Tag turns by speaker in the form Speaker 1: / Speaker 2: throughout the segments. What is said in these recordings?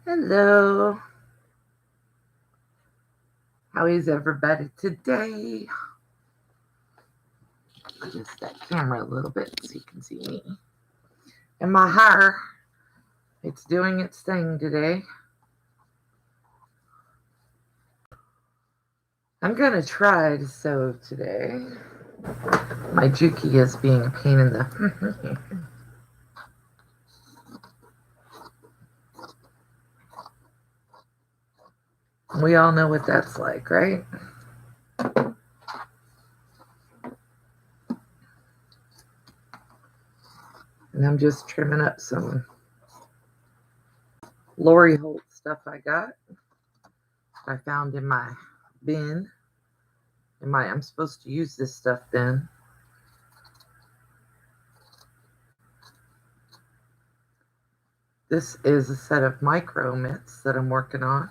Speaker 1: Hello. How is everybody today? Adjust that camera a little bit so you can see me. And my hair, it's doing its thing today. I'm going to try to sew today. My Juki is being a pain in the... We all know what that's like, right? And I'm just trimming up some Lori Holt stuff I got. I found in my bin. I'm supposed to use this stuff bin. This is a set of micro mitts that I'm working on.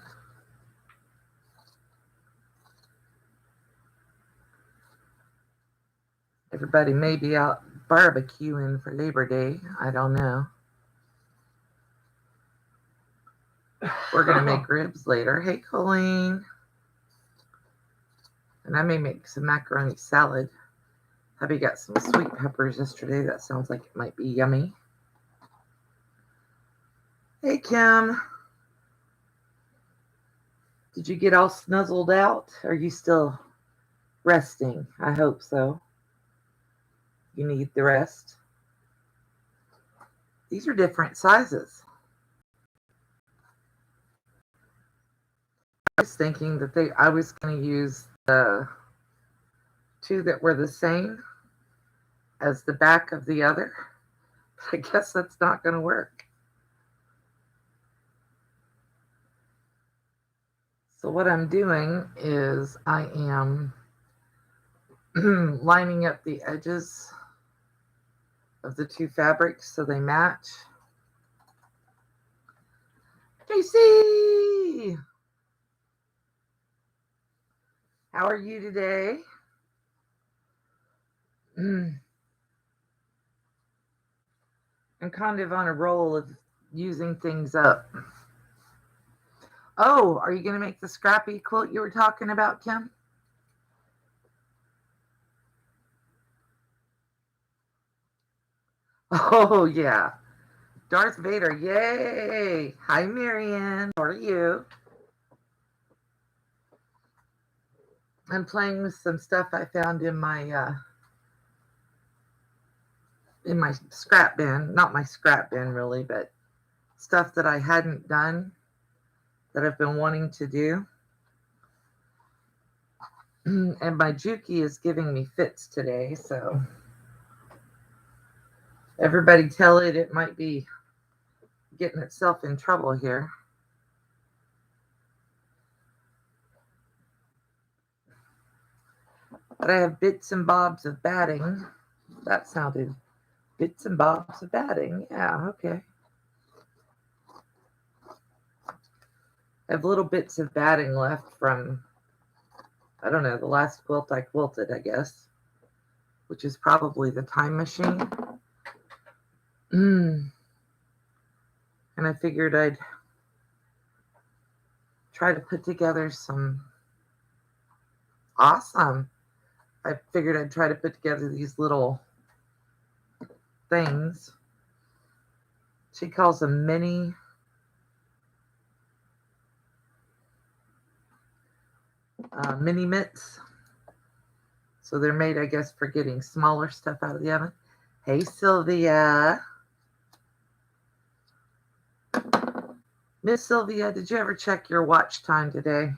Speaker 1: Everybody may be out barbecuing for Labor Day. I don't know. We're going to make ribs later. Hey, Colleen. And I may make some macaroni salad. Hubby got some sweet peppers yesterday. That sounds like it might be yummy. Hey, Kim. Did you get all snuzzled out? Are you still resting? I hope so. You need the rest. These are different sizes. I was thinking that I was going to use the two that were the same as the back of the other. But I guess that's not going to work. So what I'm doing is I am lining up the edges of the two fabrics so they match. JC! How are you today? I'm kind of on a roll of using things up. Oh, are you going to make the scrappy quilt you were talking about, Kim? Oh, yeah. Darth Vader, yay! Hi, Marianne. How are you? I'm playing with some stuff I found in my scrap bin. Not my scrap bin, really, but stuff that I hadn't done that I've been wanting to do. And my Juki is giving me fits today, so everybody tell it might be getting itself in trouble here. But I have bits and bobs of batting. That sounded bits and bobs of batting. Yeah, okay. I have little bits of batting left from, I don't know, the last quilt I quilted, I guess, which is probably the time machine. And I figured I'd try to put together some awesome. I figured I'd try to put together these little things. She calls them mini mitts. So they're made, I guess, for getting smaller stuff out of the oven. Hey, Sylvia. Miss Sylvia, did you ever check your watch time today?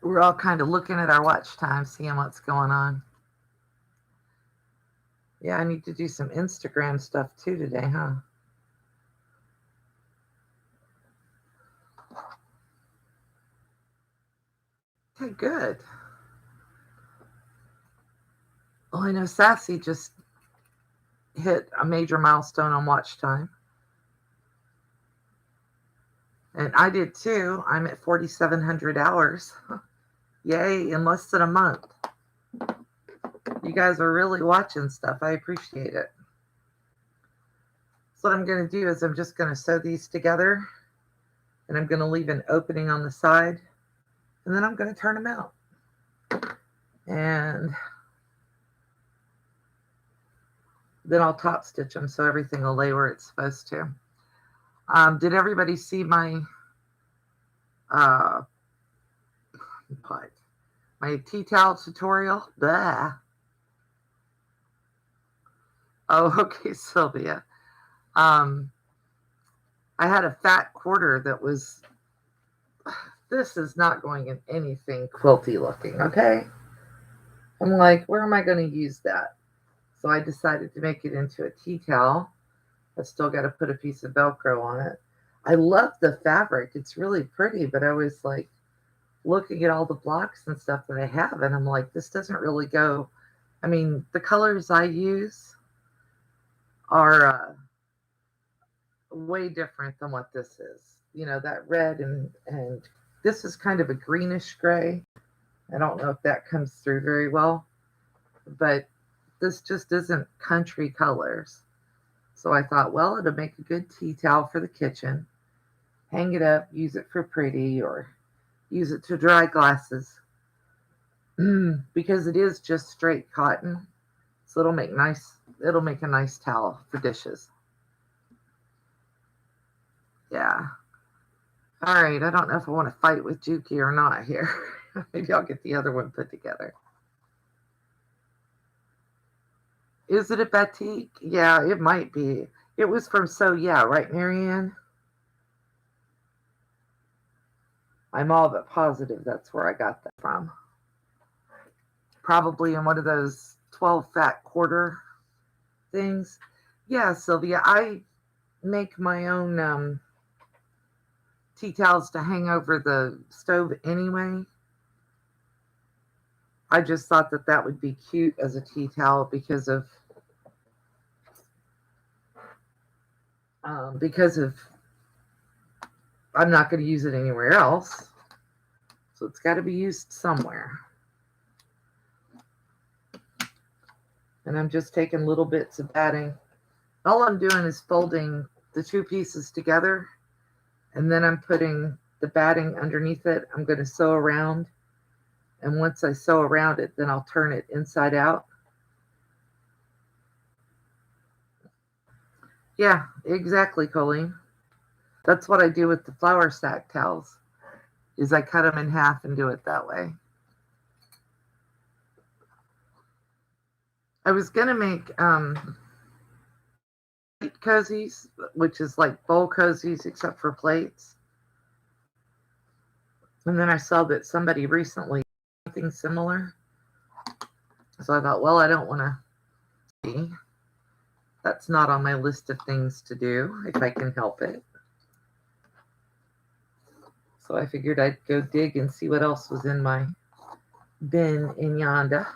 Speaker 1: We're all kind of looking at our watch time, seeing what's going on. Yeah, I need to do some Instagram stuff too today, huh? Okay, good. Well, I know Sassy just hit a major milestone on watch time. And I did too. I'm at 4,700 hours. Yay, in less than a month. You You guys are really watching stuff. I appreciate it. So what I'm going to do is I'm just going to sew these together, and I'm going to leave an opening on the side, and then I'm going to turn them out. And then I'll top stitch them so everything will lay where it's supposed to. Did everybody see my my tea towel tutorial? Blah. Oh, okay, Sylvia. I had a fat quarter that was, this is not going in anything quilty looking, okay? I'm like, where am I going to use that? So I decided to make it into a tea towel. I still got to put a piece of Velcro on it. I love the fabric. It's really pretty, but I was like looking at all the blocks and stuff that I have, and I'm like, this doesn't really go. I mean, the colors I use are way different than what this is. You know, that red and this is kind of a greenish gray. I don't know if that comes through very well, but this just isn't country colors. So I thought, well, it'll make a good tea towel for the kitchen. Hang it up, use it for pretty, or use it to dry glasses. Because it is just straight cotton. So it'll make a nice towel for dishes. Yeah. All right, I don't know if I want to fight with Juki or not here. Maybe I'll get the other one put together. Is it a batik? Yeah, it might be. It was from So Yeah, right, Marianne? I'm all but positive that's where I got that from. Probably in one of those 12 fat quarter things. Yeah, Sylvia, I make my own tea towels to hang over the stove anyway. I just thought that that would be cute as a tea towel because of I'm not going to use it anywhere else. So it's got to be used somewhere. And I'm just taking little bits of batting. All I'm doing is folding the two pieces together, and then I'm putting the batting underneath it. I'm going to sew around, and once I sew around it, then I'll turn it inside out. Yeah, exactly, Colleen. That's what I do with the flour sack towels, is I cut them in half and do it that way. I was going to make plate cozies, which is like bowl cozies except for plates. And then I saw that somebody recently did something similar. So I thought, well, I don't want to see. That's not on my list of things to do if I can help it. So I figured I'd go dig and see what else was in my bin in yonder.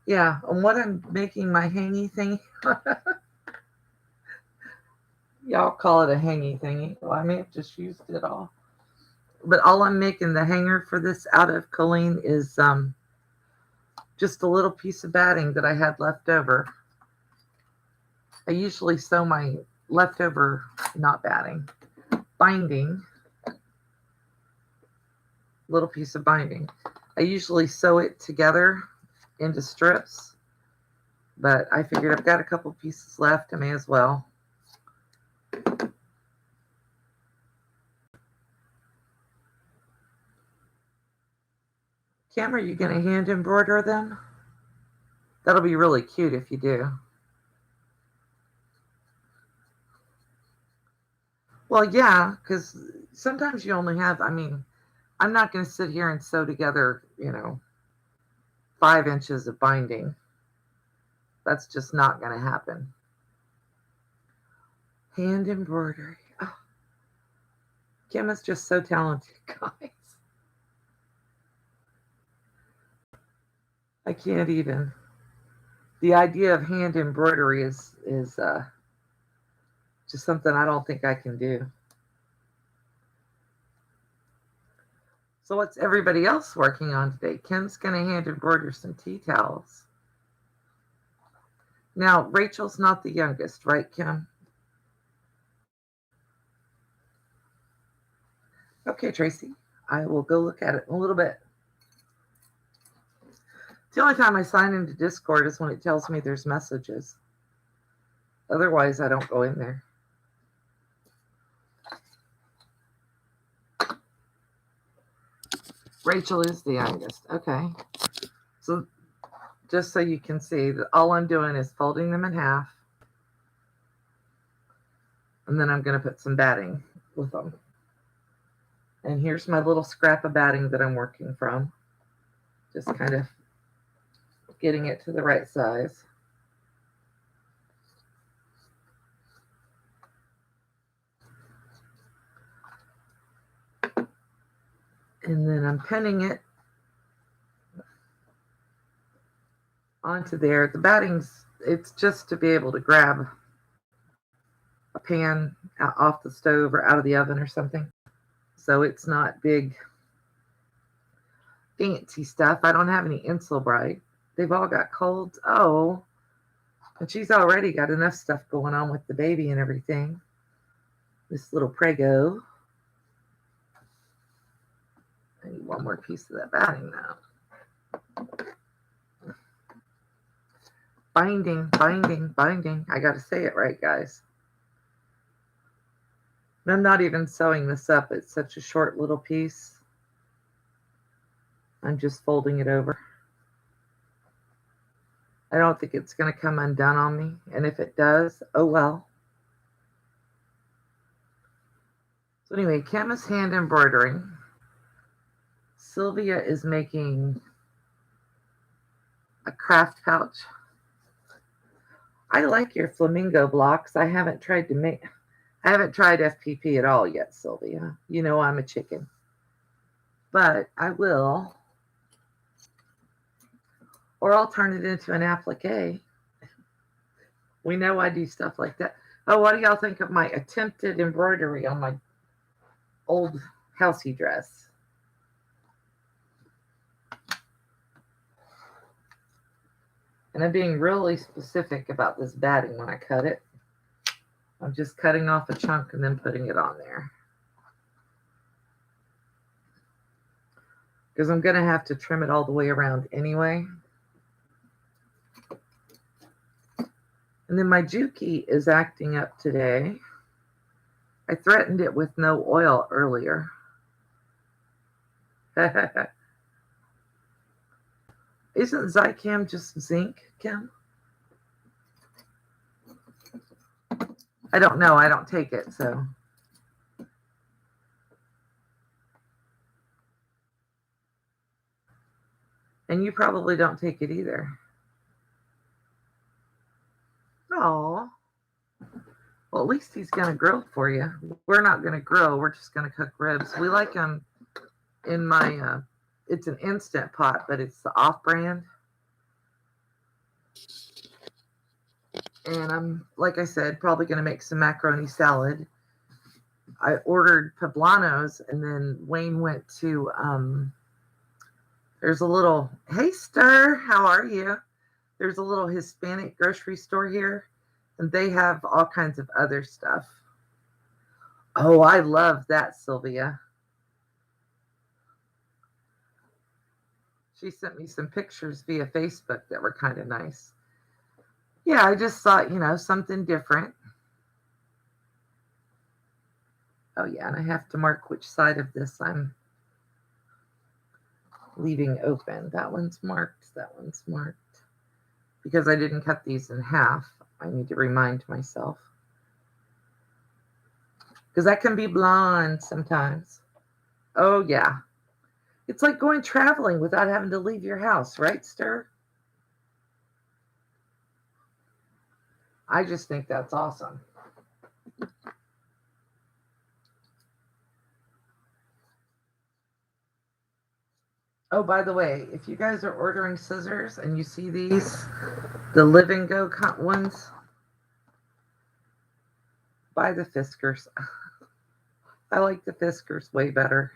Speaker 1: Yeah, and what I'm making my hangy thingy. Y'all call it a hangy thingy. Well, I may have just used it all. But all I'm making the hanger for this out of, Colleen, is just a little piece of batting that I had left over. I usually sew my leftover, not batting, binding, little piece of binding. I usually sew it together into strips, but I figured I've got a couple pieces left. I may as well. Cam, are you going to hand embroider them? That'll be really cute if you do. Well, yeah, because sometimes you only have, I mean, I'm not going to sit here and sew together, 5 inches of binding. That's just not going to happen. Hand embroidery. Oh. Kim is just so talented, guys. I can't even. The idea of hand embroidery is just something I don't think I can do. So what's everybody else working on today? Kim's going to hand embroider some tea towels. Now, Rachel's not the youngest, right, Kim? Okay, Tracy. I will go look at it in a little bit. The only time I sign into Discord is when it tells me there's messages. Otherwise, I don't go in there. Rachel is the youngest. Okay. So just so you can see that all I'm doing is folding them in half. And then I'm going to put some batting with them. And here's my little scrap of batting that I'm working from. Just kind of getting it to the right size. And then I'm pinning it onto there. The batting's, it's just to be able to grab a pan off the stove or out of the oven or something. So it's not big, fancy stuff. I don't have any Insulbright. They've all got colds. Oh, and she's already got enough stuff going on with the baby and everything. This little Prego. I need one more piece of that batting now. Binding, binding, binding. I got to say it right, guys. And I'm not even sewing this up. It's such a short little piece. I'm just folding it over. I don't think it's going to come undone on me. And if it does, oh well. So anyway, Kim is hand embroidering. Sylvia is making a craft pouch. I like your flamingo blocks. I haven't tried FPP at all yet, Sylvia. You know I'm a chicken. But I will. Or I'll turn it into an applique. We know I do stuff like that. Oh, what do y'all think of my attempted embroidery on my old housey dress? And I'm being really specific about this batting when I cut it. I'm just cutting off a chunk and then putting it on there. Because I'm going to have to trim it all the way around anyway. And then my Juki is acting up today. I threatened it with no oil earlier. Isn't Zycam just zinc, Kim? I don't know. I don't take it, so. And you probably don't take it either. Oh. Well, at least he's going to grill for you. We're not going to grill. We're just going to cook ribs. We like them in my, it's an Instant Pot, but it's the off-brand. And I'm, like I said, probably going to make some macaroni salad. I ordered poblanos, and then Wayne went to, there's a little, hey, Stir, how are you? There's a little Hispanic grocery store here, and they have all kinds of other stuff. Oh, I love that, Sylvia. She sent me some pictures via Facebook that were kind of nice. Yeah, I just thought, something different. Oh, yeah, and I have to mark which side of this I'm leaving open. That one's marked. That one's marked. Because I didn't cut these in half, I need to remind myself. Because that can be blonde sometimes. Oh, yeah. It's like going traveling without having to leave your house, right, Stir? I just think that's awesome. Oh, by the way, if you guys are ordering scissors and you see these, the Live and Go ones, buy the Fiskars. I like the Fiskars way better.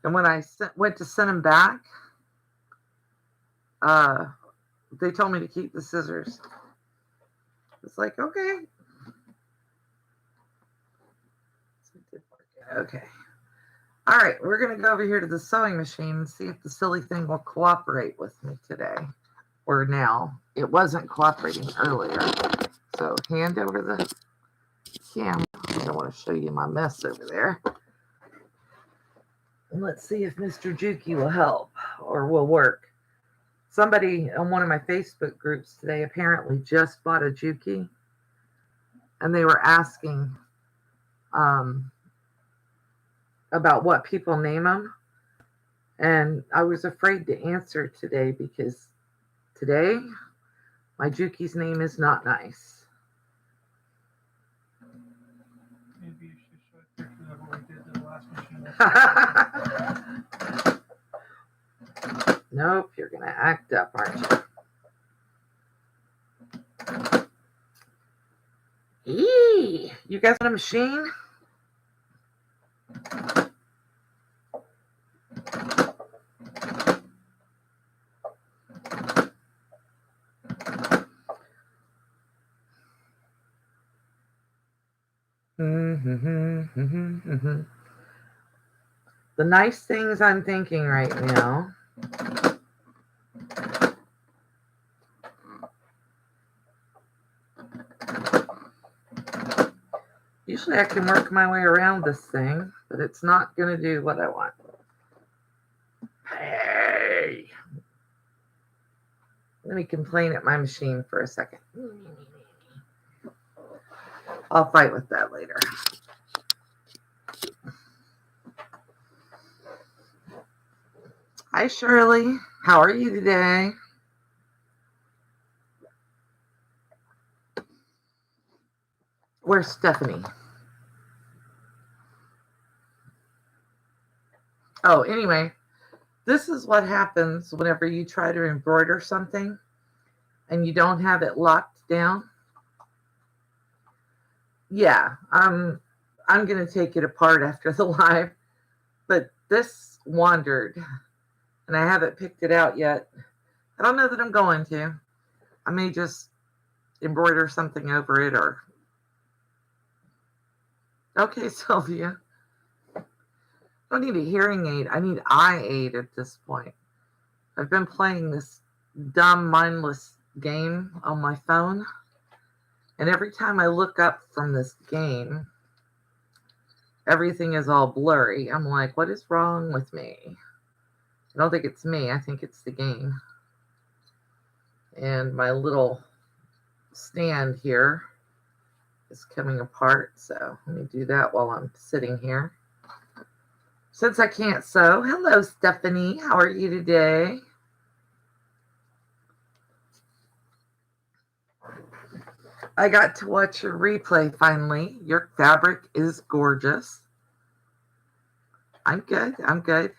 Speaker 1: And when I went to send them back, they told me to keep the scissors. It's like, okay. Okay. All right, we're going to go over here to the sewing machine and see if the silly thing will cooperate with me today. Or now. It wasn't cooperating earlier. So hand over the camera. I don't want to show you my mess over there. And let's see if Mr. Juki will help or will work. Somebody on one of my Facebook groups today apparently just bought a Juki. And they were asking about what people name them. And I was afraid to answer today because today my Juki's name is not nice.
Speaker 2: Maybe you should show a picture of what we did to the last machine.
Speaker 1: Nope, you're going to act up, aren't you? Eee, you guys want a machine? The nice things I'm thinking right now. Usually I can work my way around this thing, but it's not going to do what I want. Hey! Let me complain at my machine for a second. I'll fight with that later. Hi, Shirley. How are you today? Where's Stephanie? Oh, anyway, this is what happens whenever you try to embroider something and you don't have it locked down. Yeah, I'm going to take it apart after the live, but this wandered and I haven't picked it out yet. I don't know that I'm going to. I may just embroider something over it or... Okay, Sylvia. I don't need a hearing aid. I need eye aid at this point. I've been playing this dumb, mindless game on my phone. And every time I look up from this game, everything is all blurry. I'm like, what is wrong with me? I don't think it's me. I think it's the game. And my little stand here is coming apart. So let me do that while I'm sitting here. Since I can't sew, hello, Stephanie. How are you today? I got to watch your replay finally. Your fabric is gorgeous. I'm good. I'm good.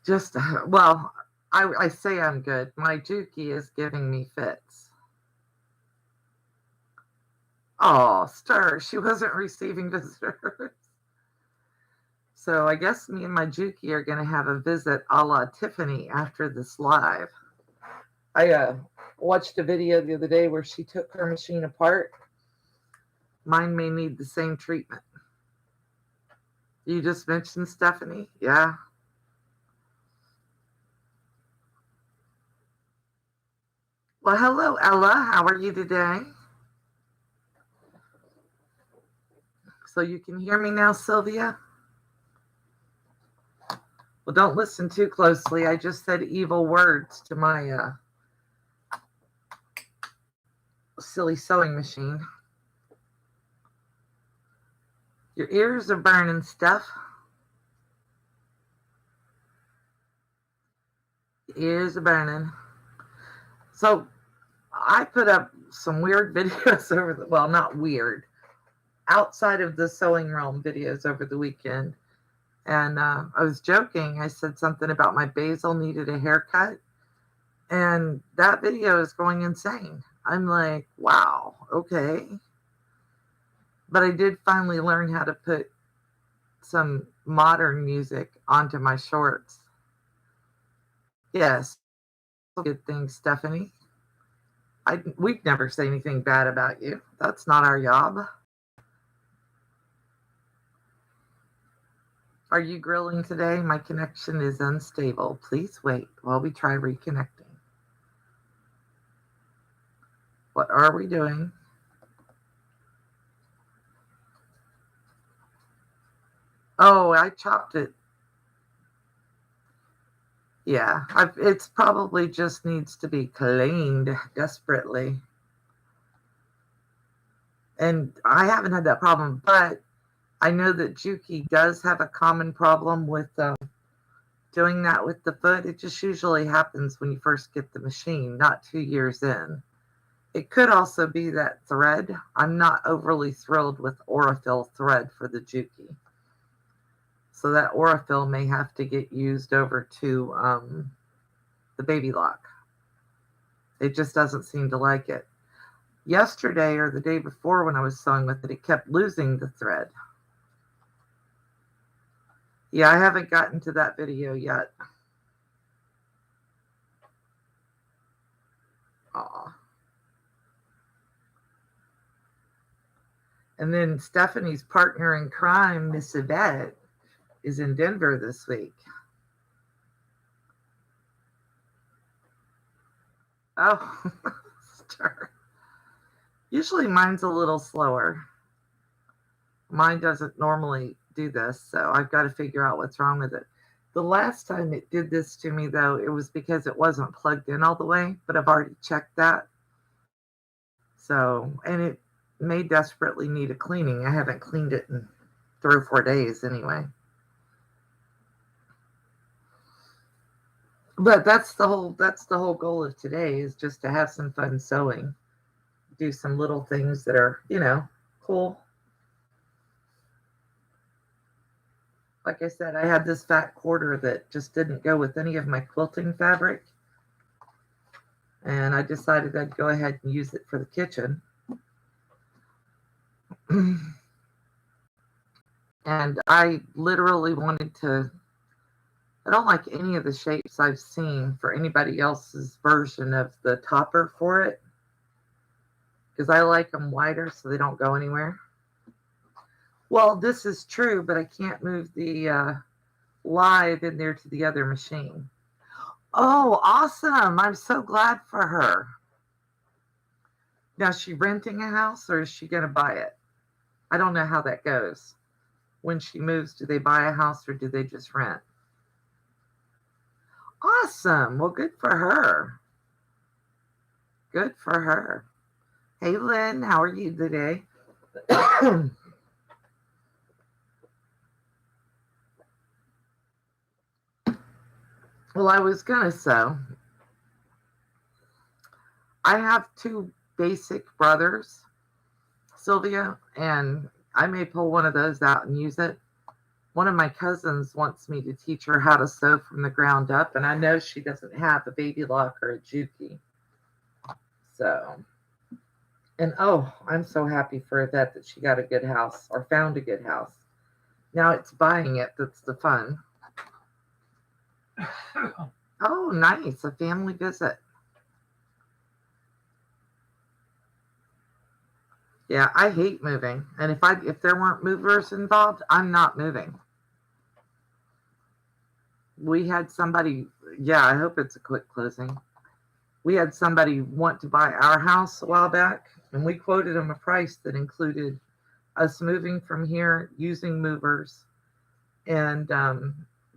Speaker 1: Just, well, I say I'm good. My Juki is giving me fits. Oh, Stir, she wasn't receiving visitors. So I guess me and my Juki are going to have a visit a la Tiffany after this live. I watched a video the other day where she took her machine apart. Mine may need the same treatment. You just mentioned Stephanie. Yeah. Well, hello, Ella. How are you today? So you can hear me now, Sylvia? Well, don't listen too closely. I just said evil words to my silly sewing machine. Your ears are burning, Steph. Ears are burning. So I put up some weird videos over the, well, not weird, outside of the sewing realm videos over the weekend. And I was joking. I said something about my basil needed a haircut. And that video is going insane. I'm like, wow, okay. But I did finally learn how to put some modern music onto my shorts. Yes, good thing, Stephanie. We'd never say anything bad about you. That's not our job. Are you grilling today? My connection is unstable. Please wait while we try reconnecting. What are we doing? Oh, I chopped it. Yeah, it's probably just needs to be cleaned desperately. And I haven't had that problem, but I know that Juki does have a common problem with doing that with the foot. It just usually happens when you first get the machine, not 2 years in. It could also be that thread. I'm not overly thrilled with Aurifil thread for the Juki. So that Aurifil may have to get used over to the baby lock. It just doesn't seem to like it. Yesterday or the day before when I was sewing with it, it kept losing the thread. Yeah, I haven't gotten to that video yet. Aw. And then Stephanie's partner in crime, Miss Yvette, is in Denver this week. Oh, sure. Usually mine's a little slower. Mine doesn't normally do this, so I've got to figure out what's wrong with it. The last time it did this to me, though, it was because it wasn't plugged in all the way, but I've already checked that. So, and it may desperately need a cleaning. I haven't cleaned it in 3 or 4 days anyway. But that's the whole goal of today, is just to have some fun sewing. Do some little things that are, cool. Like I said, I had this fat quarter that just didn't go with any of my quilting fabric. And I decided I'd go ahead and use it for the kitchen. And I literally wanted to, I don't like any of the shapes I've seen for anybody else's version of the topper for it, because I like them wider so they don't go anywhere. Well, this is true, but I can't move the live in there to the other machine. Oh, awesome. I'm so glad for her. Now, is she renting a house or is she going to buy it? I don't know how that goes. When she moves, do they buy a house or do they just rent? Awesome. Well, good for her. Good for her. Hey, Lynn, how are you today? Well, I was going to sew. I have 2 basic brothers, Sylvia, and I may pull one of those out and use it. One of my cousins wants me to teach her how to sew from the ground up, and I know she doesn't have a baby lock or a Juki. So, and oh, I'm so happy for Yvette that she got a good house or found a good house. Now it's buying it that's the fun. Oh, nice. A family visit. Yeah, I hate moving. And if there weren't movers involved, I'm not moving. We had somebody, yeah, I hope it's a quick closing. We had somebody want to buy our house a while back, and we quoted them a price that included us moving from here, using movers, and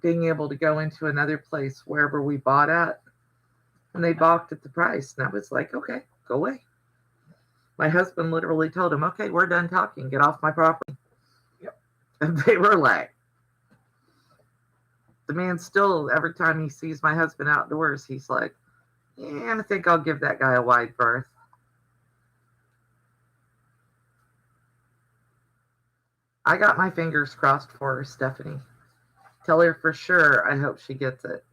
Speaker 1: being able to go into another place wherever we bought at. And they balked at the price. And I was like, okay, go away. My husband literally told him, okay, we're done talking. Get off my property.
Speaker 2: Yep.
Speaker 1: And they were like, the man still, every time he sees my husband outdoors, he's like, yeah, I think I'll give that guy a wide berth. I got my fingers crossed for her, Stephanie. Tell her for sure I hope she gets it.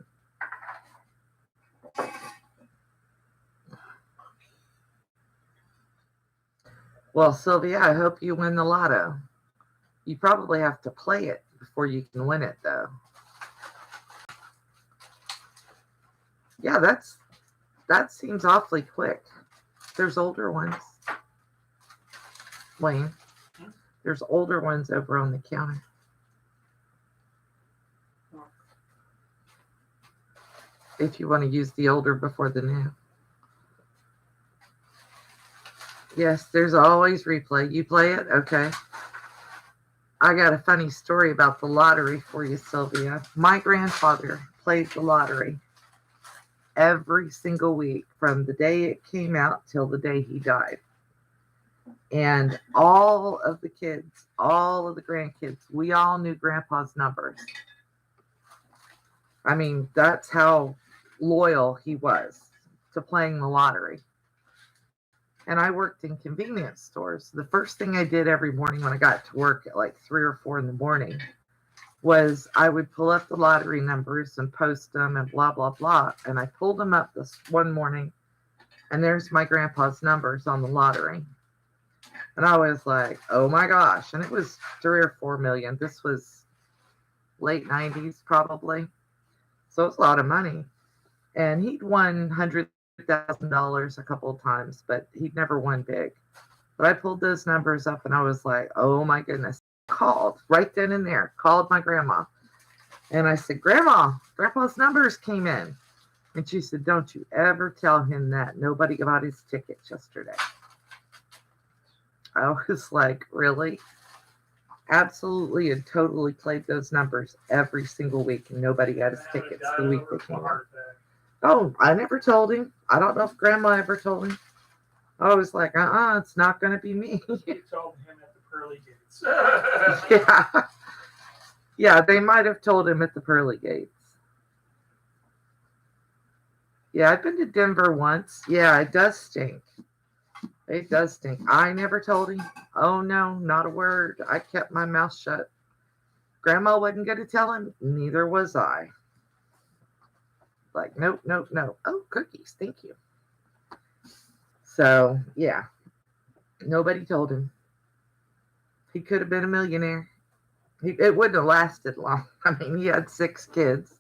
Speaker 1: Well, Sylvia, I hope you win the lotto. You probably have to play it before you can win it, though. Yeah, that seems awfully quick. There's older ones. Wayne, there's older ones over on the counter. If you want to use the older before the new. Yes, there's always replay. You play it? Okay. I got a funny story about the lottery for you, Sylvia. My grandfather played the lottery every single week from the day it came out till the day he died. And all of the kids, all of the grandkids, we all knew Grandpa's numbers. I mean, that's how loyal he was to playing the lottery. And I worked in convenience stores. The first thing I did every morning when I got to work at like 3 or 4 in the morning was I would pull up the lottery numbers and post them and blah, blah, blah. And I pulled them up this one morning, and there's my grandpa's numbers on the lottery. And I was like, oh my gosh. And it was 3 or 4 million. This was late 90s probably. So it's a lot of money. And he'd won $100,000 a couple of times, but he'd never won big. But I pulled those numbers up and I was like, oh my goodness. Called right then and there, called my grandma. And I said, Grandma, Grandpa's numbers came in. And she said, don't you ever tell him that. Nobody got his tickets yesterday. I was like, really? Absolutely and totally played those numbers every single week, and nobody got his tickets the week they came out. Oh, I never told him. I don't know if Grandma ever told him. I was like, it's not going to be me.
Speaker 2: You told him at the pearly gates.
Speaker 1: Yeah. Yeah, they might have told him at the pearly gates. Yeah, I've been to Denver once. Yeah, it does stink. It does stink. I never told him. Oh, no, not a word. I kept my mouth shut. Grandma wasn't going to tell him. Neither was I. Like, nope, nope, nope. Oh, cookies. Thank you. So, yeah. Nobody told him. He could have been a millionaire. It wouldn't have lasted long. I mean, he had 6 kids.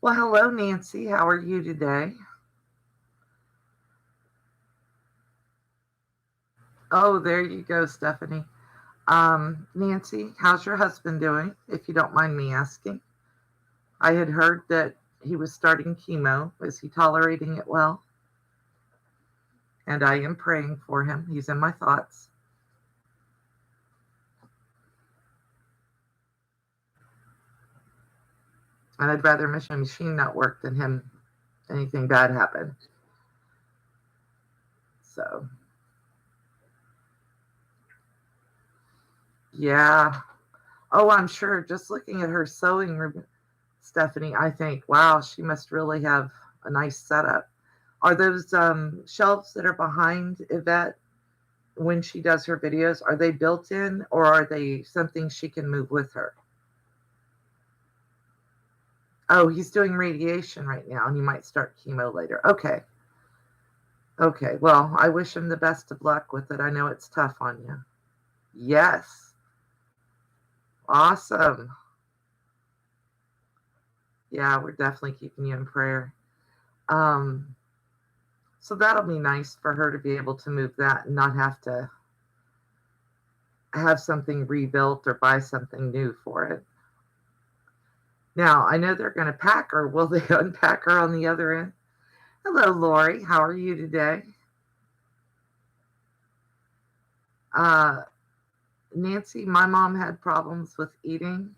Speaker 1: Well, hello, Nancy. How are you today? Oh, there you go, Stephanie. Nancy, how's your husband doing, if you don't mind me asking? I had heard that he was starting chemo. Is he tolerating it well? And I am praying for him. He's in my thoughts. And I'd rather my machine not work than him anything bad happen. So, yeah. Oh, I'm sure. Just looking at her sewing room, Stephanie, I think, wow, she must really have a nice setup. Are those shelves that are behind Yvette when she does her videos, are they built in or are they something she can move with her? Oh, he's doing radiation right now and he might start chemo later. Okay. Okay. Well, I wish him the best of luck with it. I know it's tough on you. Yes. Awesome. Yeah, we're definitely keeping you in prayer. So that'll be nice for her to be able to move that and not have to have something rebuilt or buy something new for it. Now, I know they're going to pack her. Will they unpack her on the other end? Hello, Lori. How are you today? Nancy, my mom had problems with eating,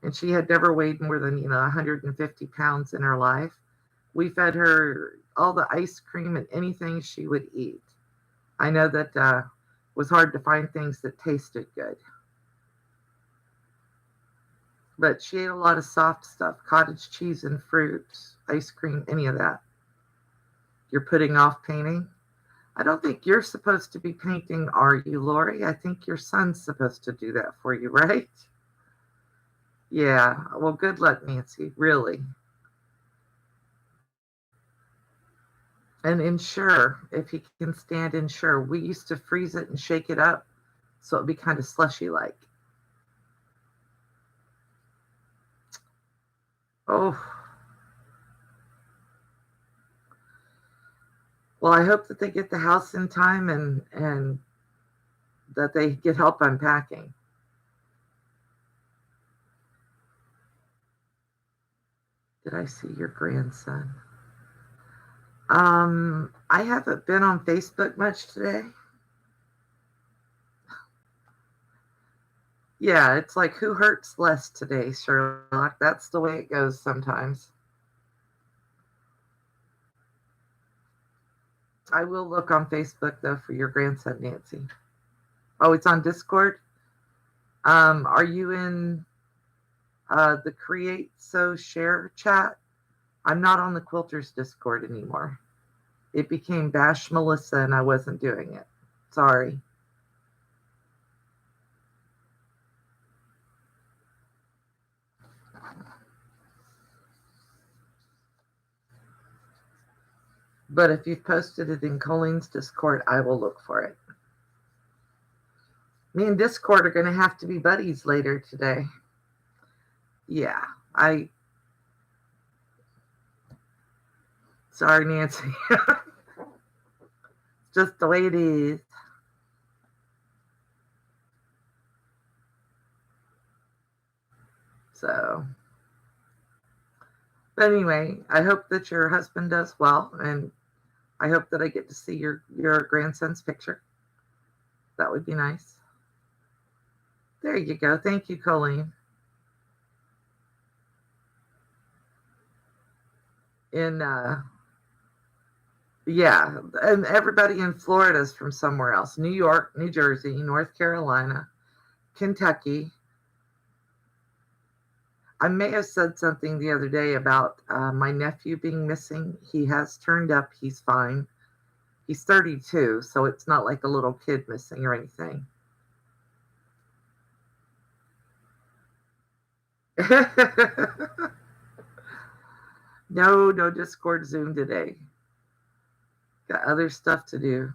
Speaker 1: and she had never weighed more than 150 pounds in her life. We fed her all the ice cream and anything she would eat. I know that was hard to find things that tasted good. But she ate a lot of soft stuff, cottage cheese and fruit, ice cream, any of that. You're putting off painting? I don't think you're supposed to be painting, are you, Lori? I think your son's supposed to do that for you, right? Yeah, well, good luck, Nancy, really. And Ensure, if he can stand Ensure. We used to freeze it and shake it up so it'd be kind of slushy like. Oh, well, I hope that they get the house in time and that they get help unpacking. Did I see your grandson? I haven't been on Facebook much today. Yeah, it's like who hurts less today, Sherlock? That's the way it goes sometimes. I will look on Facebook though for your grandson, Nancy. Oh, it's on Discord. Are you in the Create So Share chat? I'm not on the Quilters Discord anymore. It became Bash Melissa and I wasn't doing it. Sorry. But if you've posted it in Colleen's Discord, I will look for it. Me and Discord are going to have to be buddies later today. Yeah, sorry, Nancy. Just the way it is. So, but anyway, I hope that your husband does well, and I hope that I get to see your grandson's picture. That would be nice. There you go. Thank you, Colleen. In yeah, and everybody in Florida is from somewhere else. New York, New Jersey, North Carolina, Kentucky. I may have said something the other day about my nephew being missing. He has turned up. He's fine. He's 32, so it's not like a little kid missing or anything. No Discord Zoom today. Got other stuff to do.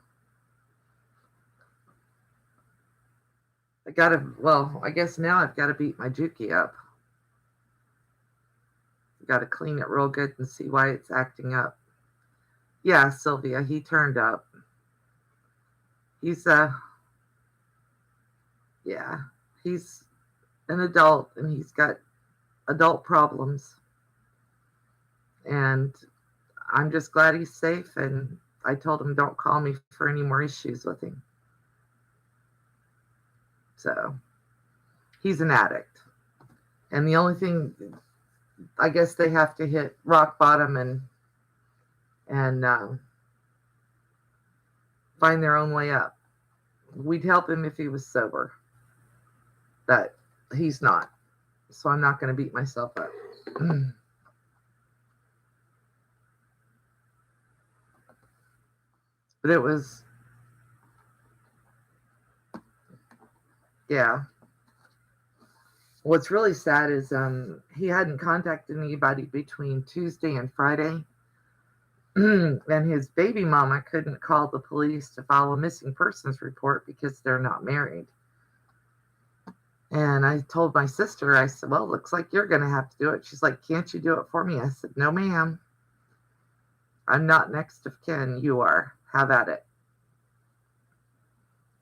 Speaker 1: I guess now I've got to beat my Juki up. Got to clean it real good and see why it's acting up. Yeah, Sylvia, he turned up. He's yeah, he's an adult and he's got adult problems. And I'm just glad he's safe. And I told him don't call me for any more issues with him. So he's an addict. And the only thing, I guess they have to hit rock bottom and find their own way up. We'd help him if he was sober, but he's not. So I'm not going to beat myself up. But it was, yeah. What's really sad is he hadn't contacted anybody between Tuesday and Friday. And his baby mama couldn't call the police to file a missing persons report because they're not married. And I told my sister, I said, well, looks like you're going to have to do it. She's like, can't you do it for me? I said, no, ma'am. I'm not next of kin. You are. Have at it.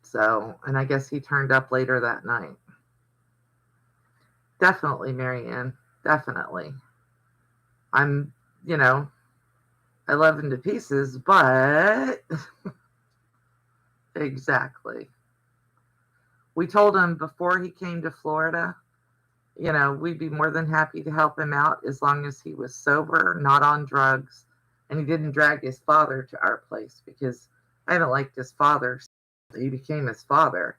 Speaker 1: So, and I guess he turned up later that night. Definitely, Marianne. Definitely. I'm, I love him to pieces, but exactly. We told him before he came to Florida, we'd be more than happy to help him out as long as he was sober, not on drugs, and he didn't drag his father to our place because I haven't liked his father. So he became his father.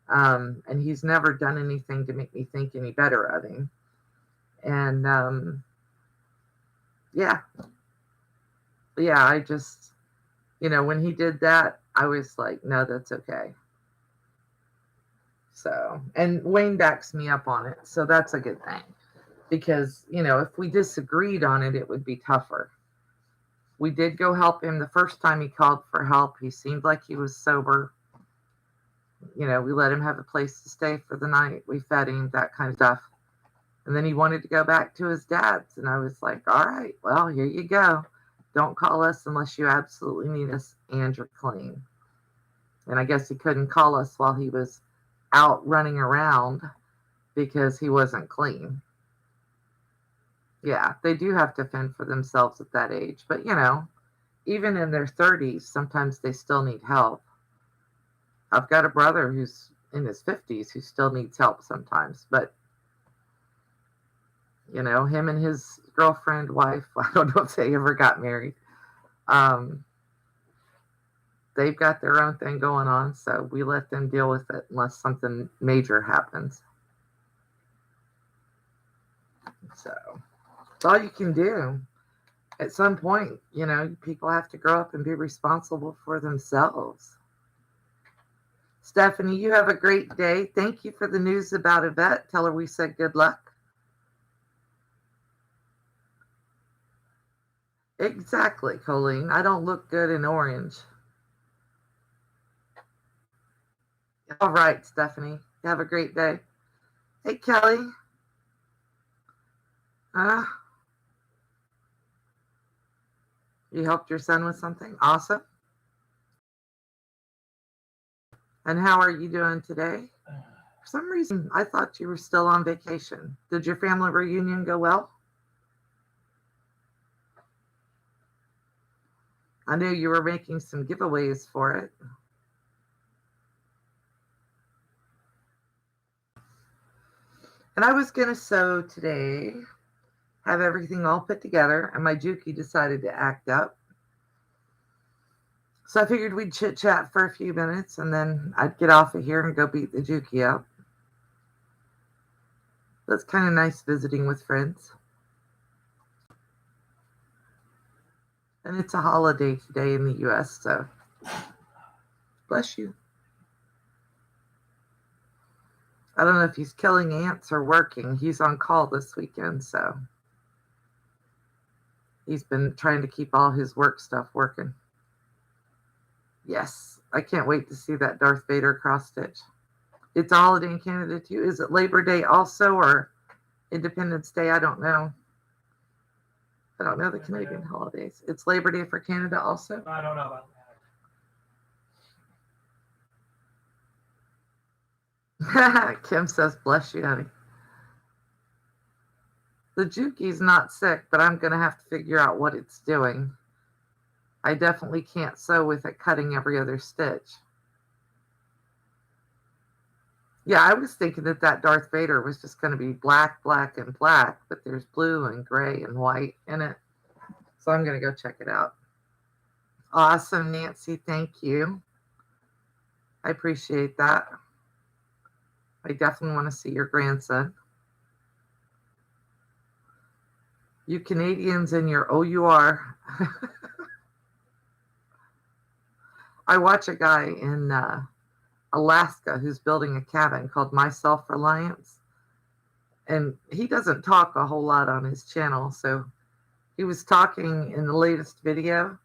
Speaker 1: And he's never done anything to make me think any better of him. And yeah, I just, when he did that, I was like, no, that's okay. So, and Wayne backs me up on it. So that's a good thing because, if we disagreed on it, it would be tougher. We did go help him the first time he called for help. He seemed like he was sober. We let him have a place to stay for the night. We fed him, that kind of stuff. And then he wanted to go back to his dad's. And I was like, all right, well, here you go. Don't call us unless you absolutely need us and you're clean. And I guess he couldn't call us while he was out running around because he wasn't clean. Yeah, they do have to fend for themselves at that age. But, even in their 30s, sometimes they still need help. I've got a brother who's in his 50s who still needs help sometimes. But, him and his girlfriend, wife, I don't know if they ever got married. They've got their own thing going on, so we let them deal with it unless something major happens. So it's all you can do. At some point, people have to grow up and be responsible for themselves. Stephanie, you have a great day. Thank you for the news about Yvette. Tell her we said good luck. Exactly, Colleen. I don't look good in orange. All right, Stephanie. Have a great day. Hey, Kelly. You helped your son with something? Awesome. And how are you doing today? For some reason, I thought you were still on vacation. Did your family reunion go well? I knew you were making some giveaways for it. And I was going to sew today, have everything all put together, and my Juki decided to act up. So I figured we'd chit chat for a few minutes and then I'd get off of here and go beat the Juki up. That's kind of nice visiting with friends. And it's a holiday today in the U.S., so bless you. I don't know if he's killing ants or working. He's on call this weekend, so he's been trying to keep all his work stuff working. Yes, I can't wait to see that Darth Vader cross stitch. It's a holiday in Canada too. Is it Labor Day also or Independence Day? I don't know. I don't know the Canadian holidays. It's Labor Day for Canada also?
Speaker 2: I don't know about
Speaker 1: that. Kim says, bless you, honey. The Juki's not sick, but I'm going to have to figure out what it's doing. I definitely can't sew with it cutting every other stitch. Yeah, I was thinking that Darth Vader was just going to be black, black, and black, but there's blue and gray and white in it. So I'm going to go check it out. Awesome, Nancy. Thank you. I appreciate that. I definitely want to see your grandson. You Canadians and your OUR. I watch a guy in Alaska who's building a cabin called My Self-Reliance. And he doesn't talk a whole lot on his channel. So he was talking in the latest video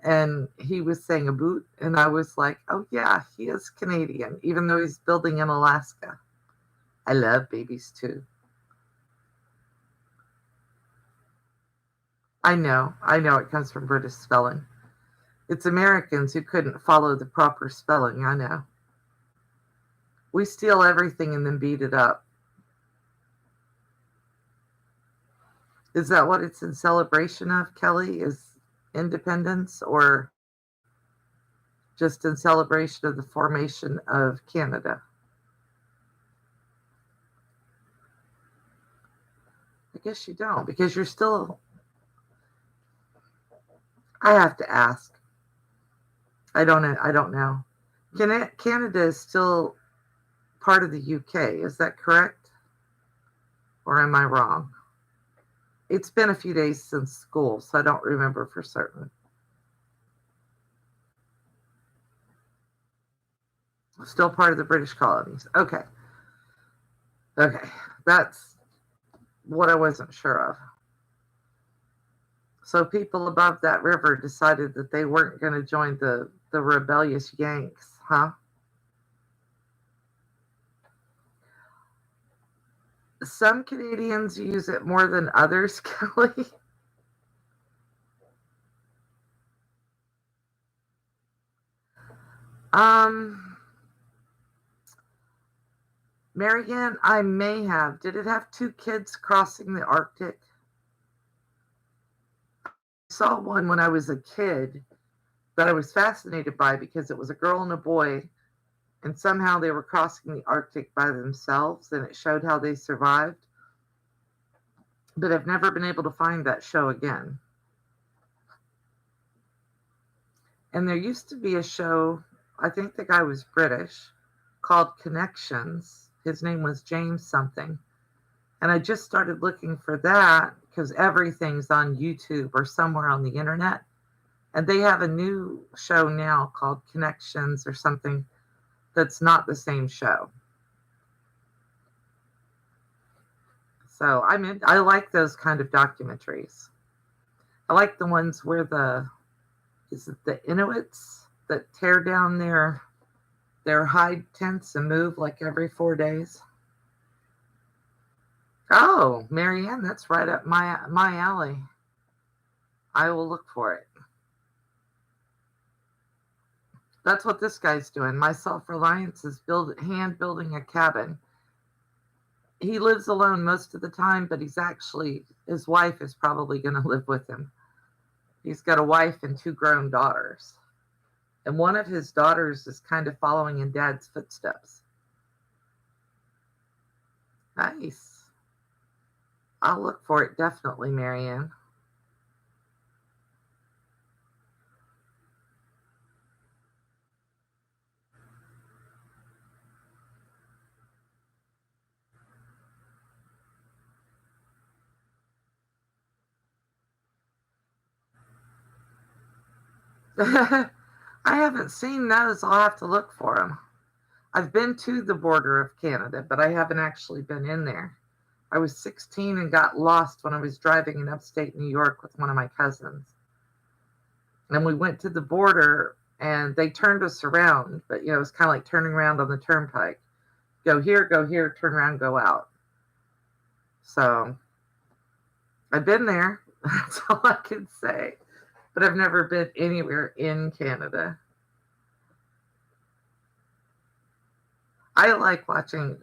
Speaker 1: and he was saying a boot. And I was like, oh yeah, he is Canadian, even though he's building in Alaska. I love babies too. I know it comes from British spelling. It's Americans who couldn't follow the proper spelling, I know. We steal everything and then beat it up. Is that what it's in celebration of, Kelly? Is independence or just in celebration of the formation of Canada? I guess you don't, because you're still... I have to ask. I don't know. Canada is still part of the UK. Is that correct? Or am I wrong? It's been a few days since school, so I don't remember for certain. Still part of the British colonies. Okay. That's what I wasn't sure of. So people above that river decided that they weren't going to join the rebellious Yanks, huh? Some Canadians use it more than others, Kelly. Um, Marianne, I may have. Did it have two kids crossing the Arctic? I saw one when I was a kid that I was fascinated by because it was a girl and a boy, and somehow they were crossing the Arctic by themselves, and it showed how they survived. But I've never been able to find that show again. And there used to be a show, I think the guy was British, called Connections. His name was James something. And I just started looking for that because everything's on YouTube or somewhere on the internet. And they have a new show now called Connections or something that's not the same show. So I like those kind of documentaries. I like the ones where is it the Inuits that tear down their hide tents and move like every 4 days? Oh, Marianne, that's right up my alley. I will look for it. That's what this guy's doing. My self-reliance is hand building a cabin. He lives alone most of the time, but his wife is probably going to live with him. He's got a wife and two grown daughters. And one of his daughters is kind of following in dad's footsteps. Nice. I'll look for it definitely, Marianne. I haven't seen those. I'll have to look for them. I've been to the border of Canada, but I haven't actually been in there. I was 16 and got lost when I was driving in upstate New York with one of my cousins. And we went to the border and they turned us around, but it was kind of like turning around on the turnpike. Go here, turn around, go out. So I've been there. That's all I can say. But I've never been anywhere in Canada. I like watching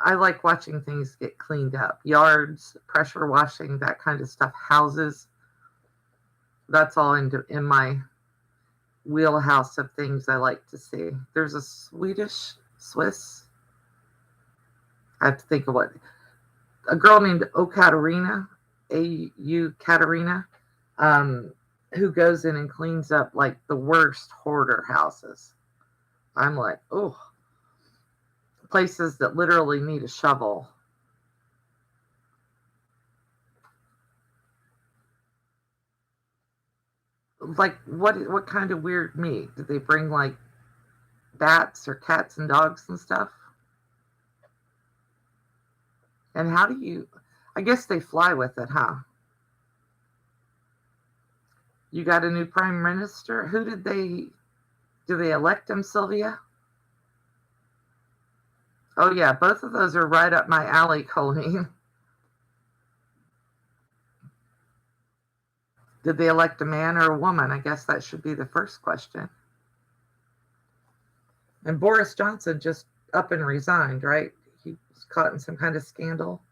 Speaker 1: I like watching things get cleaned up. Yards, pressure washing, that kind of stuff. Houses. That's all in my wheelhouse of things I like to see. There's a Swiss. I have to think of a girl named Katarina, A-U Katarina, who goes in and cleans up like the worst hoarder houses. I'm like, oh, places that literally need a shovel. Like what kind of weird meat? Did they bring like bats or cats and dogs and stuff? And how do you I guess they fly with it, huh? You got a new prime minister? Who do they elect him, Sylvia? Oh yeah, both of those are right up my alley, Colleen. Did they elect a man or a woman? I guess that should be the first question. And Boris Johnson just up and resigned, right? He was caught in some kind of scandal.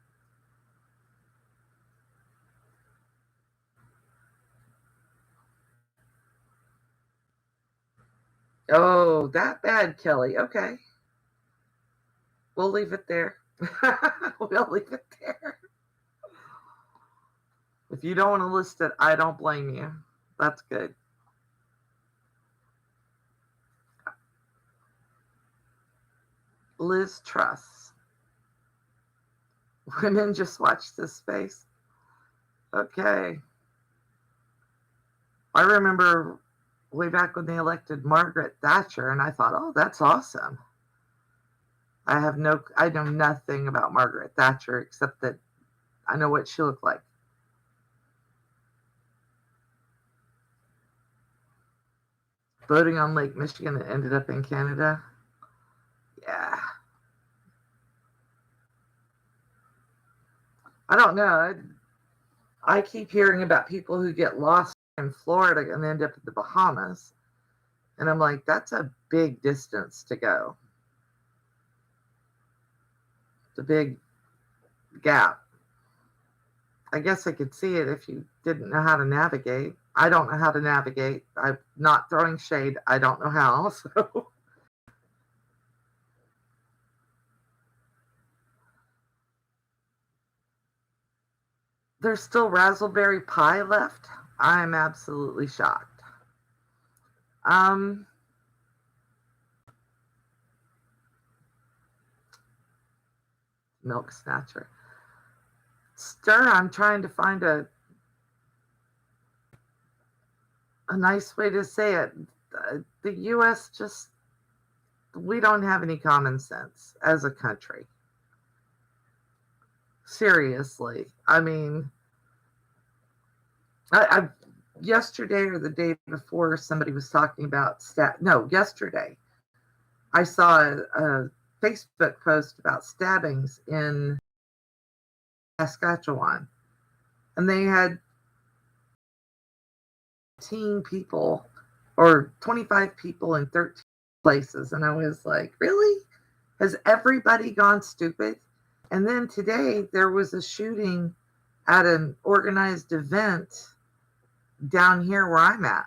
Speaker 1: Oh, that bad, Kelly. Okay. We'll leave it there. We'll leave it there. If you don't want to list it, I don't blame you. That's good. Liz Truss. Women just watch this space. Okay. I remember way back when they elected Margaret Thatcher, and I thought, oh, that's awesome. I know nothing about Margaret Thatcher except that I know what she looked like. Boating on Lake Michigan that ended up in Canada. Yeah. I don't know. I keep hearing about people who get lost in Florida and end up in the Bahamas. And I'm like, that's a big distance to go. It's a big gap. I guess I could see it if you didn't know how to navigate. I don't know how to navigate. I'm not throwing shade. I don't know how. So there's still Raspberry Pi left. I'm absolutely shocked. Um, Milk Snatcher. Stir, I'm trying to find a nice way to say it. The U.S. just, we don't have any common sense as a country. Seriously. I mean, I yesterday or the day before, somebody was talking about yesterday, I saw a Facebook post about stabbings in Saskatchewan, and they had 18 people or 25 people in 13 places, and I was like, really? Has everybody gone stupid? And then today there was a shooting at an organized event down here where I'm at,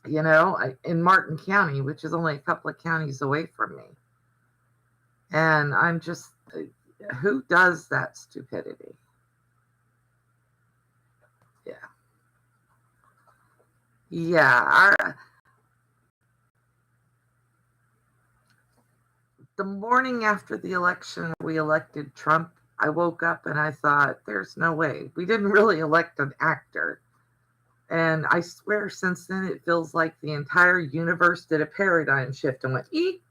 Speaker 1: in Martin County, which is only a couple of counties away from me. And I'm just, who does that stupidity? Yeah. Yeah. The morning after the election, we elected Trump. I woke up and I thought, there's no way. We didn't really elect an actor. And I swear since then, it feels like the entire universe did a paradigm shift and went, eek.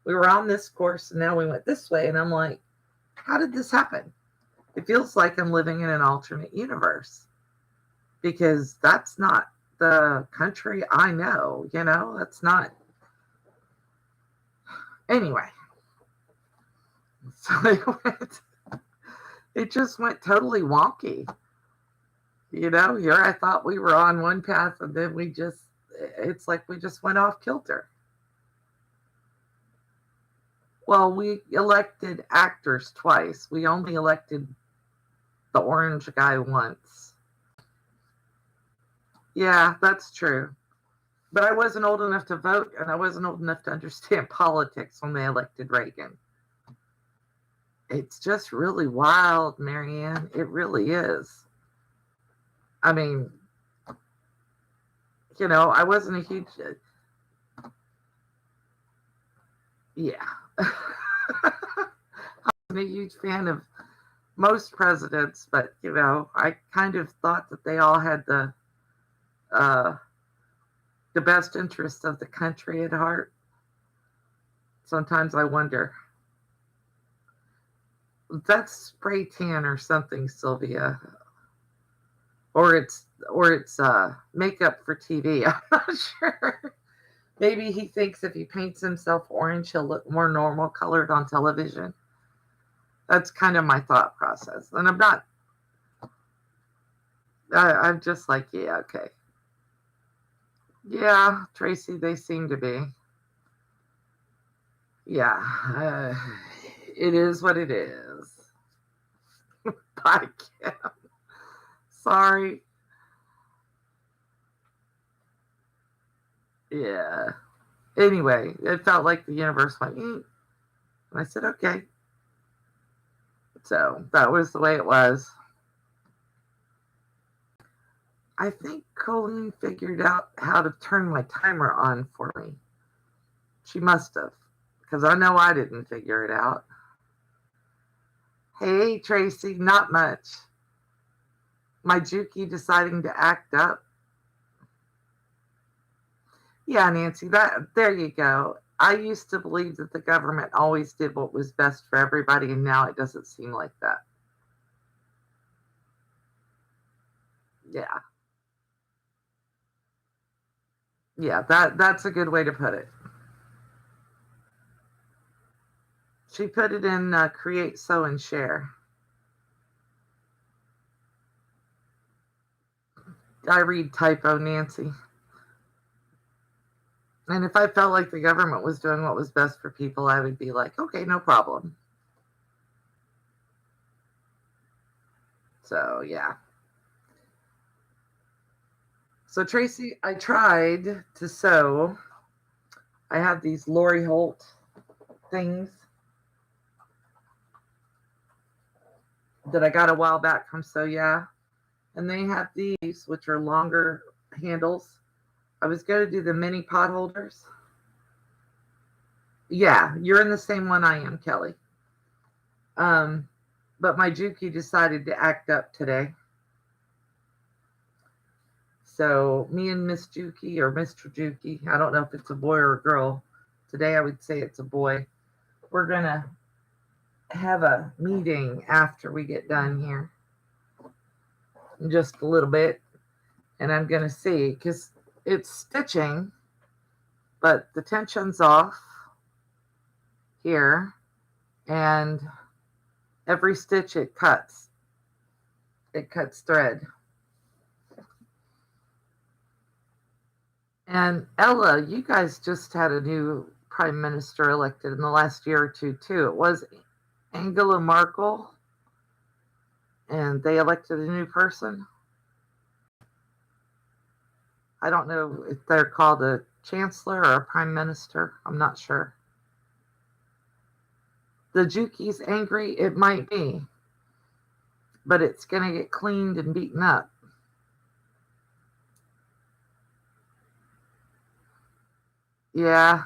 Speaker 1: We were on this course and now we went this way. And I'm like, how did this happen? It feels like I'm living in an alternate universe because that's not the country I know, that's not. Anyway, so it just went totally wonky. Here I thought we were on one path and then it's like we just went off kilter. Well, we elected actors twice. We only elected the orange guy once. Yeah, that's true. But I wasn't old enough to vote and I wasn't old enough to understand politics when they elected Reagan. It's just really wild, Marianne. It really is. I mean, I wasn't a huge, yeah. I wasn't a huge fan of most presidents, but, I kind of thought that they all had the best interest of the country at heart. Sometimes I wonder. That's spray tan or something, Sylvia. Or it's makeup for TV. I'm not sure. Maybe he thinks if he paints himself orange, he'll look more normal colored on television. That's kind of my thought process. And I'm just like, yeah, okay. Yeah, Tracy, they seem to be. Yeah, it is what it is. Bye, Kim. Sorry. Yeah. Anyway, it felt like the universe went, and I said, okay. So that was the way it was. I think Colleen figured out how to turn my timer on for me. She must have, because I know I didn't figure it out. Hey, Tracy, not much. My Juki deciding to act up. Yeah, Nancy, there you go. I used to believe that the government always did what was best for everybody, and now it doesn't seem like that. Yeah. Yeah, that's a good way to put it. She put it in create, sow, and share. I read typo Nancy. And if I felt like the government was doing what was best for people, I would be like, okay, no problem. So, yeah. So, Tracy, I tried to sew. I have these Lori Holt things that I got a while back from So Yeah. And they have these, which are longer handles. I was going to do the mini pot holders. Yeah, you're in the same one I am, Kelly. But my Juki decided to act up today. So me and Miss Juki or Mr. Juki, I don't know if it's a boy or a girl. Today I would say it's a boy. We're going to have a meeting after we get done here in just a little bit. And I'm going to see, because it's stitching, but the tension's off here. And every stitch it cuts thread. And Ella, you guys just had a new prime minister elected in the last year or two, too. It was Angela Merkel, and they elected a new person. I don't know if they're called a chancellor or a prime minister. I'm not sure. The Juki's angry. It might be, but it's going to get cleaned and beaten up. Yeah.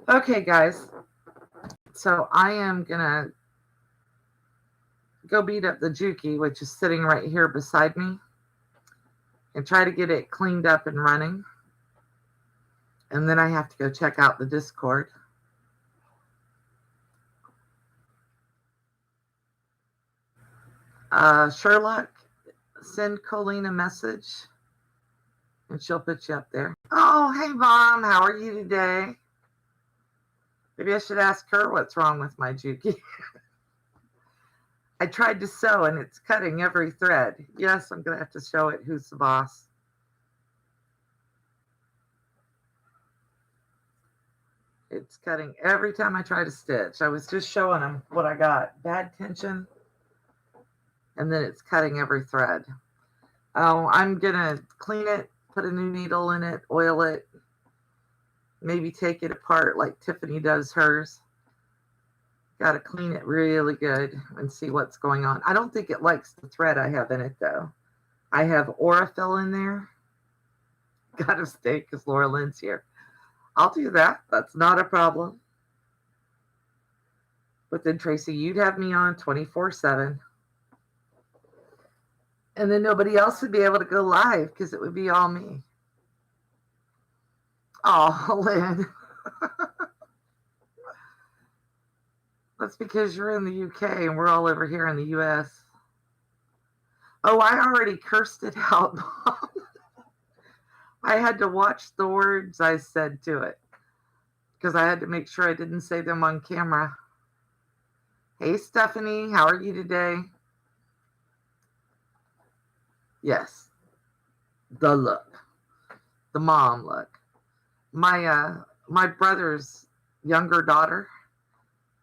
Speaker 1: Okay, guys. So I am going to go beat up the Juki, which is sitting right here beside me, and try to get it cleaned up and running. And then I have to go check out the Discord. Sherlock, send Colleen a message, and she'll put you up there. Oh, hey, Mom. How are you today? Maybe I should ask her what's wrong with my Juki. I tried to sew, and it's cutting every thread. Yes, I'm going to have to show it who's the boss. It's cutting every time I try to stitch. I was just showing them what I got. Bad tension, and then it's cutting every thread. Oh, I'm going to clean it, put a new needle in it, oil it, maybe take it apart like Tiffany does hers. Got to clean it really good and see what's going on. I don't think it likes the thread I have in it, though. I have Aurifil in there. Got to stay because Laura Lynn's here. I'll do that. That's not a problem. But then, Tracy, you'd have me on 24/7. And then nobody else would be able to go live because it would be all me. Oh, Lynn. That's because you're in the UK and we're all over here in the US. Oh, I already cursed it out, Mom. I had to watch the words I said to it because I had to make sure I didn't say them on camera. Hey, Stephanie, how are you today? Yes, the look, the mom look. My brother's younger daughter,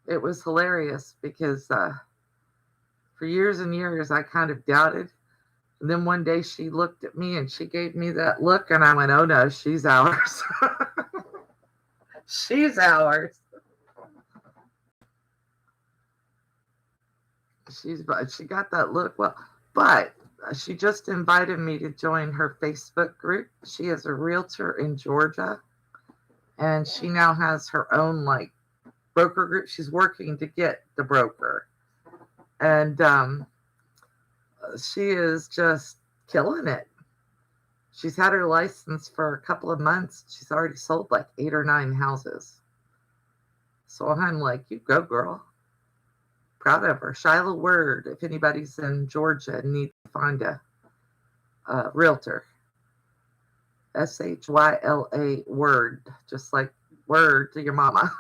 Speaker 1: it was hilarious because for years and years I kind of doubted. And then one day she looked at me and she gave me that look, and I went, oh no, she's ours. She's ours. She got that look. Well, but she just invited me to join her Facebook group. She is a realtor in Georgia, and she now has her own like broker group. She's working to get the broker, and she is just killing it. She's had her license for a couple of months. She's already sold like 8 or 9 houses. So I'm like, you go, girl. Proud of her. Shyla Word, if anybody's in Georgia and needs to find a realtor. Shyla Word, just like word to your mama.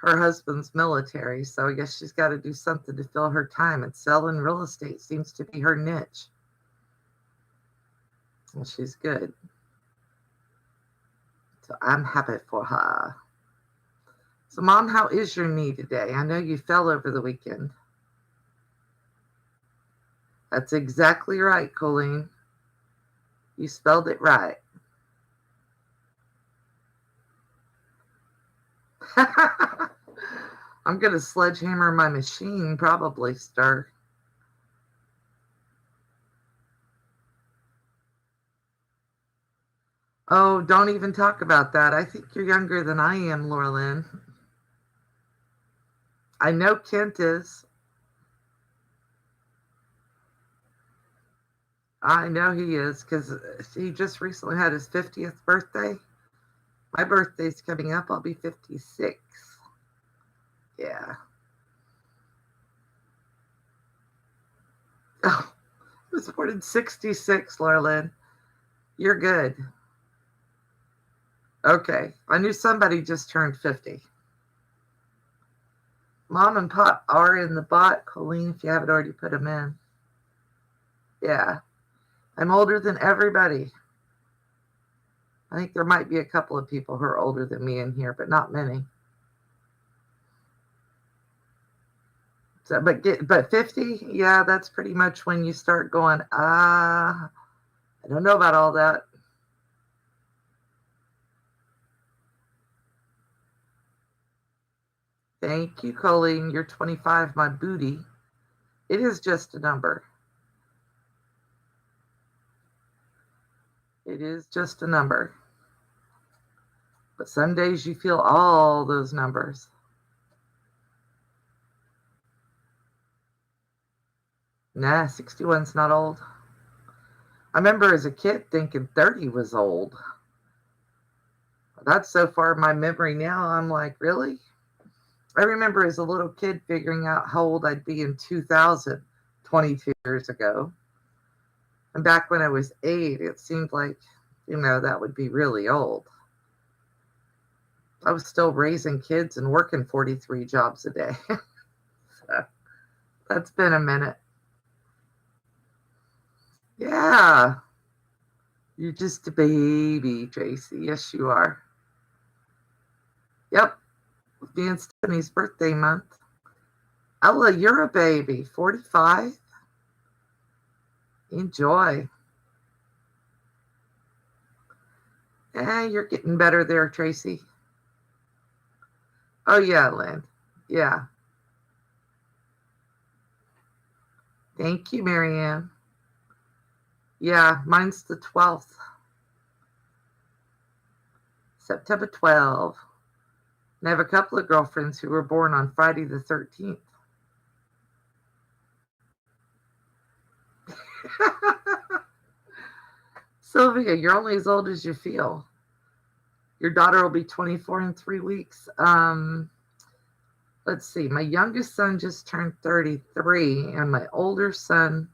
Speaker 1: her husband's military, so I guess she's got to do something to fill her time. And selling real estate seems to be her niche. And she's good. So I'm happy for her. So, Mom, how is your knee today? I know you fell over the weekend. That's exactly right, Colleen. You spelled it right. I'm going to sledgehammer my machine, probably, Star. Oh, don't even talk about that. I think you're younger than I am, Laura Lynn. I know Kent is. I know he is because he just recently had his 50th birthday. My birthday's coming up. I'll be 56. Yeah. Oh, I was born in 66, Laura Lynn. You're good. Okay. I knew somebody just turned 50. Mom and Pop are in the bot, Colleen, if you haven't already put them in. Yeah. I'm older than everybody. I think there might be a couple of people who are older than me in here, but not many. So, but 50, yeah, that's pretty much when you start going, I don't know about all that. Thank you, Colleen. You're 25, my booty. It is just a number. It is just a number. But some days you feel all those numbers. Nah, 61's not old. I remember as a kid thinking 30 was old. That's so far in my memory now. I'm like, really? I remember as a little kid figuring out how old I'd be in 2000, 22 years ago. And back when I was 8, it seemed like, that would be really old. I was still raising kids and working 43 jobs a day. So that's been a minute. Yeah. You're just a baby, Tracy. Yes, you are. Yep. Being Stephanie's birthday month. Ella, you're a baby. 45. Enjoy. You're getting better there, Tracy. Oh, yeah, Lynn. Yeah. Thank you, Marianne. Yeah, mine's the 12th. September 12th. And I have a couple of girlfriends who were born on Friday the 13th. Sylvia, you're only as old as you feel. Your daughter will be 24 in 3 weeks. Let's see. My youngest son just turned 33, and my older son,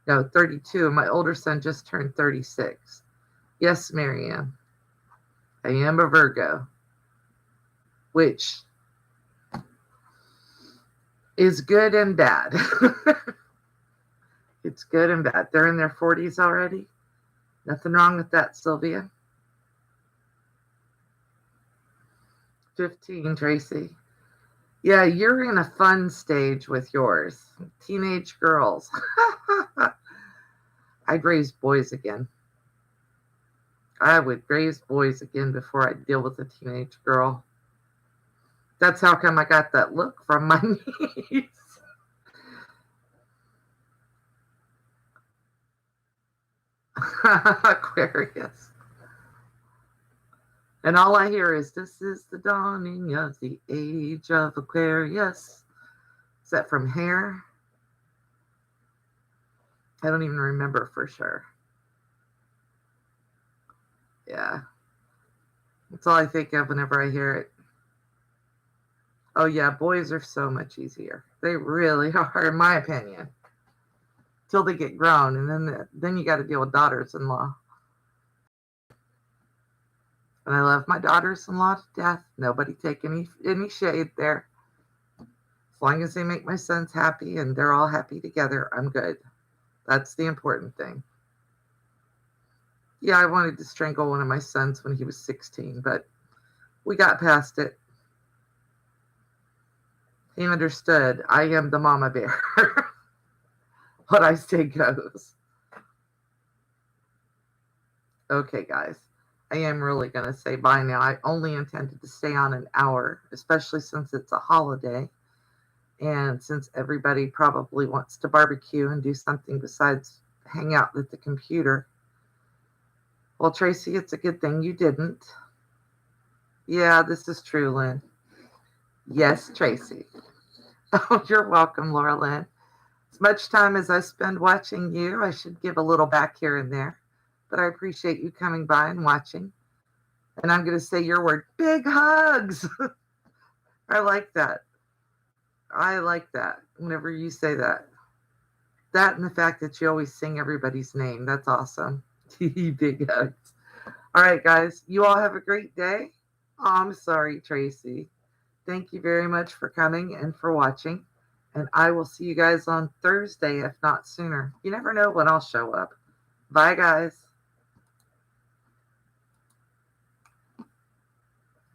Speaker 1: 32, and my older son just turned 36. Yes, Marianne. I am a Virgo, which is good and bad. It's good and bad. They're in their 40s already. Nothing wrong with that, Sylvia. 15, Tracy. Yeah, you're in a fun stage with yours. Teenage girls. I'd raise boys again. I would raise boys again before I deal with a teenage girl. That's how come I got that look from my niece. Aquarius. And all I hear is, this is the dawning of the age of Aquarius. Is that from Hair? I don't even remember for sure. Yeah. That's all I think of whenever I hear it. Oh, yeah, boys are so much easier. They really are, in my opinion. Till they get grown, and then you got to deal with daughters-in-law. And I love my daughters-in-law to death. Nobody take any shade there. As long as they make my sons happy and they're all happy together, I'm good. That's the important thing. Yeah, I wanted to strangle one of my sons when he was 16, but we got past it. He understood I am the mama bear. What I say goes. Okay, guys. I am really going to say bye now. I only intended to stay on an hour, especially since it's a holiday. And since everybody probably wants to barbecue and do something besides hang out at the computer. Well, Tracy, it's a good thing you didn't. Yeah, this is true, Lynn. Yes, Tracy. Oh, you're welcome, Laura Lynn. As much time as I spend watching you, I should give a little back here and there. But I appreciate you coming by and watching. And I'm going to say your word, big hugs. I like that. I like that whenever you say that. That and the fact that you always sing everybody's name. That's awesome. Big hugs. All right, guys. You all have a great day. Oh, I'm sorry, Tracy. Thank you very much for coming and for watching. And I will see you guys on Thursday, if not sooner. You never know when I'll show up. Bye, guys.